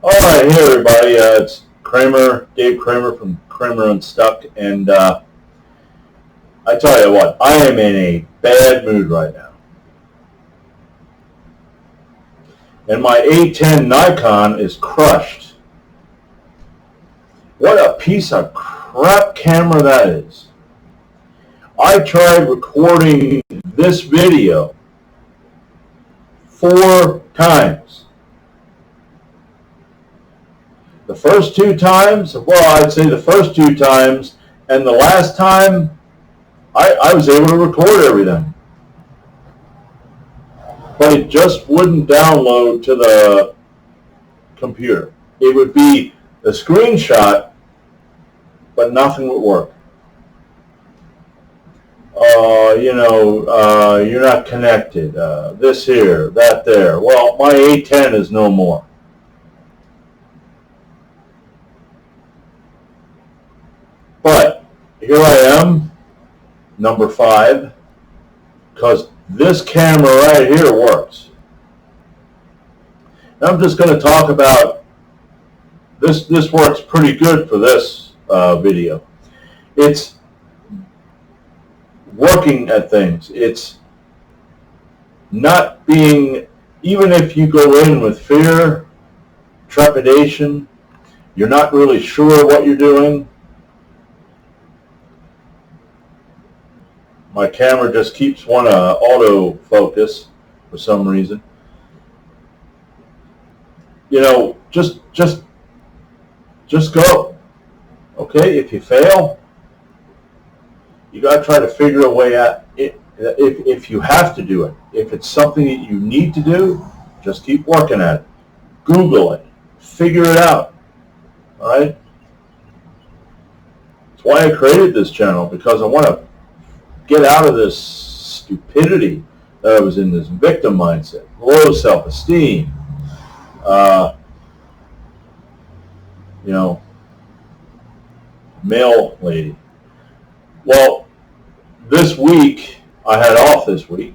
All right, hey everybody. It's Kramer, Dave Kramer from Kramer Unstuck, and I tell you what, I am in a bad mood right now. And my A10 Nikon is crushed. What a piece of crap camera that is. I tried recording this video 4 times. The first 2 times, well, I'd say the first 2 times, and the last time, I was able to record everything. But it just wouldn't download to the computer. It would be a screenshot, but nothing would work. You're not connected. This here, that there. Well, my A10 is no more. But here I am, number 5, because this camera right here works. Now I'm just going to talk about this. This works pretty good for this video. It's working at things. It's not being, even if you go in with fear, trepidation, you're not really sure what you're doing. My camera just keeps wanting to autofocus for some reason. You know, just go. Okay, if you fail, you got to try to figure a way out. If you have to do it, if it's something that you need to do, just keep working at it. Google it. Figure it out. All right? That's why I created this channel, because I want to get out of this stupidity that I was in, this victim mindset, low self-esteem, male lady. Well, this week, I had off this week.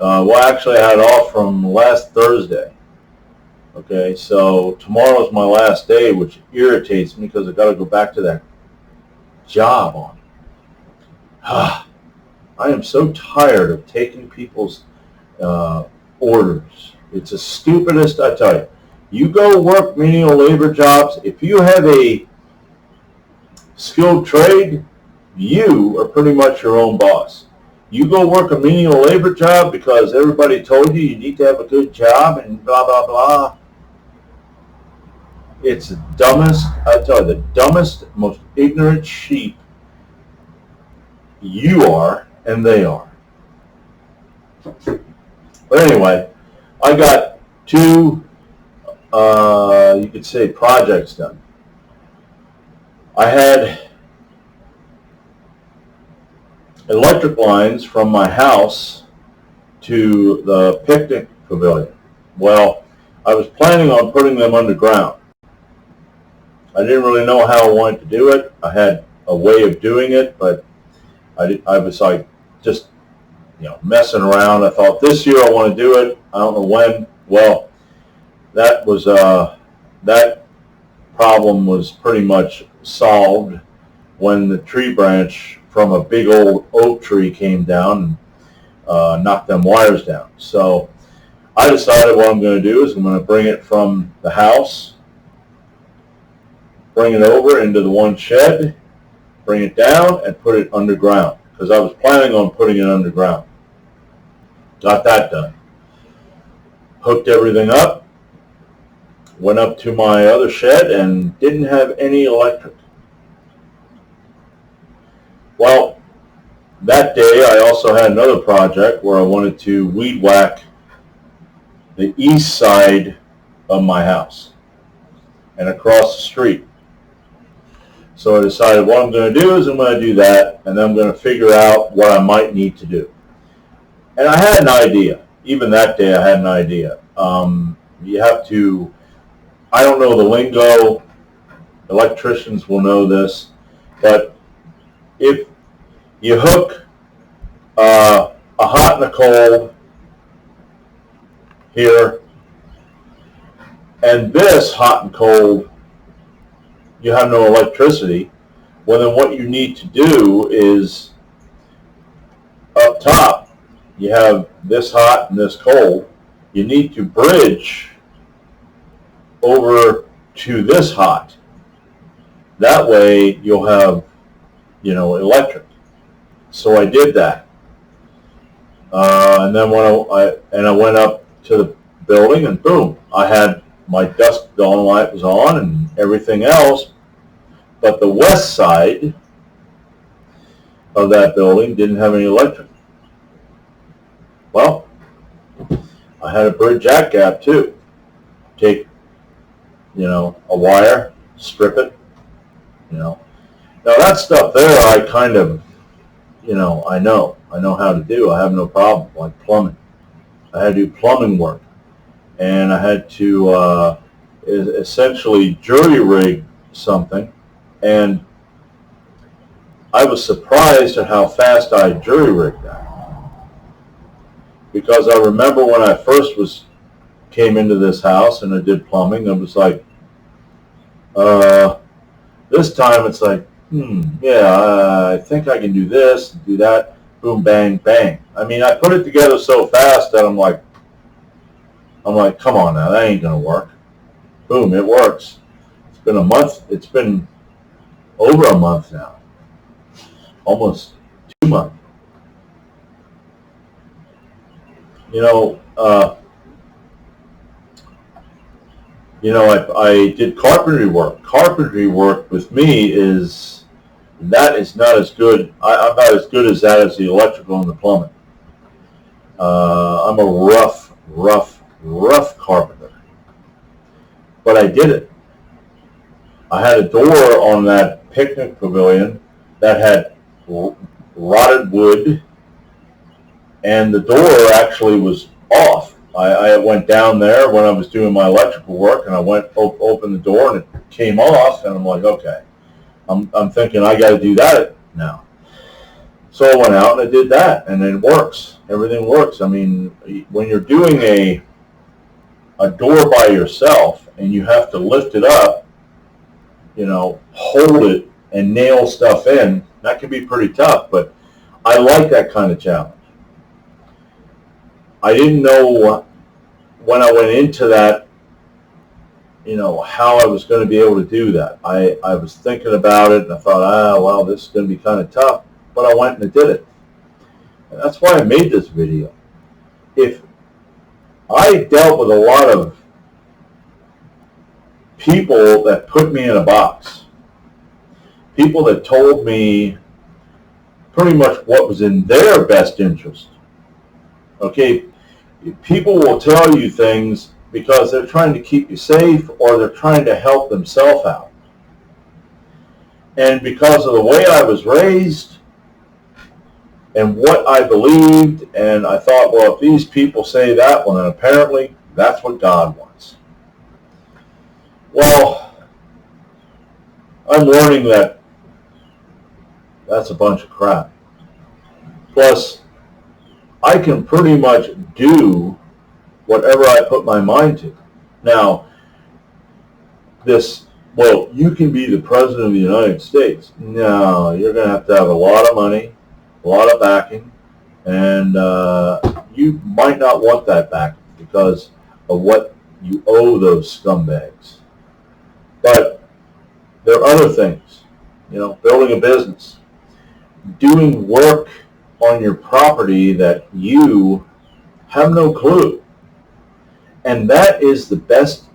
Actually, I had off from last Thursday. Okay, so tomorrow's my last day, which irritates me because I got to go back to that job on it. I am so tired of taking people's orders. It's the stupidest, I tell you. You go work menial labor jobs. If you have a skilled trade, you are pretty much your own boss. You go work a menial labor job because everybody told you need to have a good job and blah, blah, blah. It's the dumbest, I tell you, the dumbest, most ignorant sheep you are and they are. But anyway, I got 2, you could say, projects done. I had electric lines from my house to the picnic pavilion. Well, I was planning on putting them underground. I didn't really know how I wanted to do it. I had a way of doing it, but I was like just messing around. I thought this year I want to do it. I don't know when. Well, that was that problem was pretty much solved when the tree branch from a big old oak tree came down and knocked them wires down. So I decided what I'm going to do is I'm going to bring it from the house, bring it over into the one shed, bring it down, and put it underground, because I was planning on putting it underground. Got that done. Hooked everything up, went up to my other shed, and didn't have any electric. Well, that day I also had another project where I wanted to weed whack the east side of my house and across the street. So I decided what I'm going to do is I'm going to do that, and then I'm going to figure out what I might need to do. And I had an idea. Even that day I had an idea. You have to, I don't know the lingo, electricians will know this, but if you hook a hot and a cold here And this hot and cold, you have no electricity. Well, then what you need to do is up top, you have this hot and this cold. You need to bridge over to this hot. That way you'll have, electric. So I did that. And then when I went up to the building, and boom, I had my dusk dawn light was on and everything else, but the west side of that building didn't have any electric. Well, I had to bridge that gap too. Take, a wire, strip it, Now that stuff there, I kind of, I know how to do. I have no problem, like plumbing. I had to do plumbing work, and I had to essentially jury rig something, and I was surprised at how fast I jury rigged that. Because I remember when I first came into this house and I did plumbing, it was like, this time it's like, I think I can do this, do that, boom, bang, bang. I mean, I put it together so fast that I'm like, come on now, that ain't gonna work. Boom, it works. It's been a month. It's been over a month now, almost 2 months. I did carpentry work. Carpentry work with me is not as good. I'm not as good as that as the electrical and the plumbing. I'm a rough carpenter. But I did it. I had a door on that picnic pavilion that had rotted wood, and the door actually was off. I went down there when I was doing my electrical work, and I went open the door, and it came off, and I'm like, okay. I'm thinking I got to do that now. So I went out and I did that, and it works. Everything works. I mean, when you're doing a door by yourself and you have to lift it up, hold it and nail stuff in, that can be pretty tough, but I like that kind of challenge. I didn't know when I went into that, how I was going to be able to do that. I was thinking about it, and I thought, this is going to be kind of tough, but I went and I did it. And that's why I made this video. If I dealt with a lot of people that put me in a box, people that told me pretty much what was in their best interest. Okay, people will tell you things because they're trying to keep you safe or they're trying to help themselves out. And because of the way I was raised and what I believed, and I thought, well, if these people say that, well, then apparently that's what God wants. Well, I'm learning that that's a bunch of crap. Plus, I can pretty much do whatever I put my mind to. Now, you can be the President of the United States. No, you're going to have a lot of money, a lot of backing, and you might not want that backing because of what you owe those scumbags. But there are other things, building a business, doing work on your property that you have no clue. And that is the best,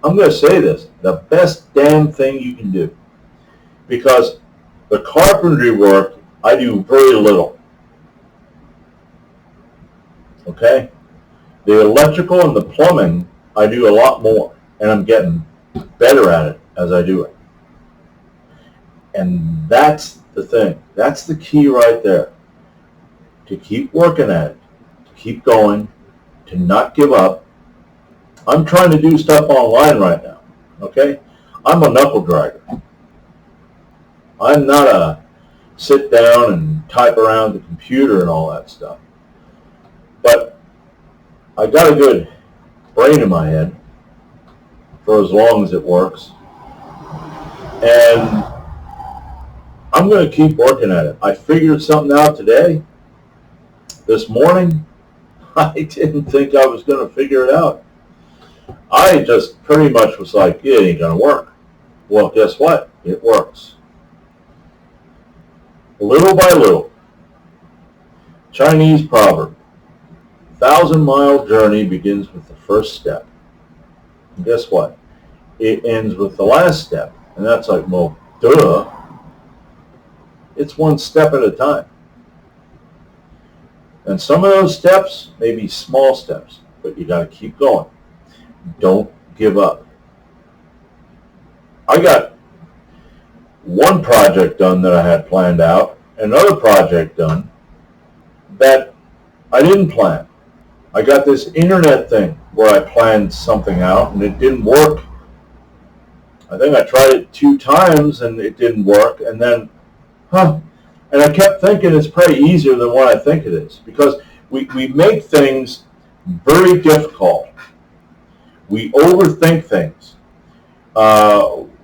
I'm going to say this, the best damn thing you can do. Because the carpentry work, I do very little. Okay? The electrical and the plumbing, I do a lot more. And I'm getting better at it as I do it. And that's the thing. That's the key right there. To keep working at it, to keep going, to not give up. I'm trying to do stuff online right now, okay? I'm a knuckle dragger. I'm not a sit down and type around the computer and all that stuff. But I got a good brain in my head, for as long as it works. And I'm going to keep working at it. I figured something out today. This morning, I didn't think I was going to figure it out. I just pretty much was like, it ain't going to work. Well, guess what? It works. Little by little. Chinese proverb. 1,000-mile journey begins with the first step. And guess what? It ends with the last step. And that's like, well, duh. It's one step at a time. And some of those steps may be small steps, but you got to keep going. Don't give up. I got one project done that I had planned out, another project done that I didn't plan. I got this internet thing where I planned something out and it didn't work. I think I tried it 2 times and it didn't work, and then, and I kept thinking it's probably easier than what I think it is, because we make things very difficult. We overthink things.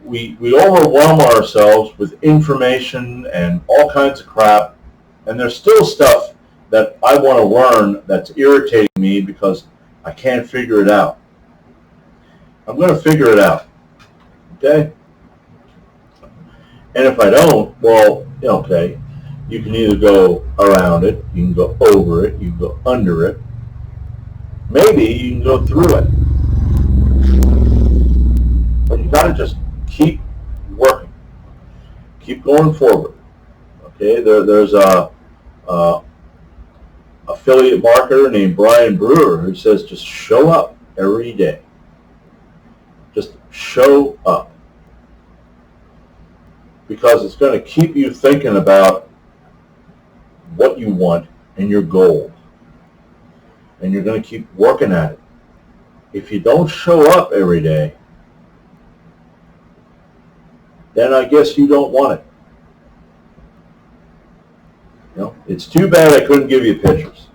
We overwhelm ourselves with information and all kinds of crap, and there's still stuff that I want to learn that's irritating me because I can't figure it out. I'm going to figure it out. Okay? And if I don't, well, okay, you can either go around it, you can go over it, you can go under it. Maybe you can go through it. But you got to just keep working. Keep going forward. Okay? There's a affiliate marketer named Brian Brewer who says just show up every day. Just show up. Because it's going to keep you thinking about what you want and your goal. And you're going to keep working at it. If you don't show up every day, then I guess you don't want it. It's too bad I couldn't give you pictures.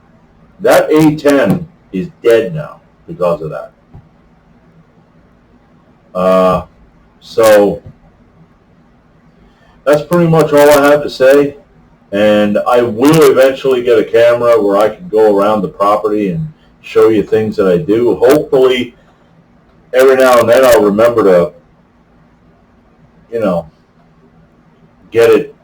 That A10 is dead now because of that. So that's pretty much all I have to say. And I will eventually get a camera where I can go around the property and show you things that I do. Hopefully, every now and then I'll remember to, get it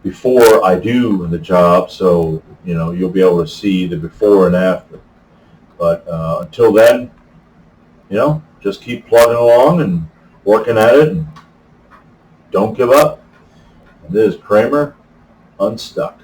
before I do the job, so, you'll be able to see the before and after. But until then, just keep plugging along and working at it, and don't give up. And this is Kramer, Unstuck.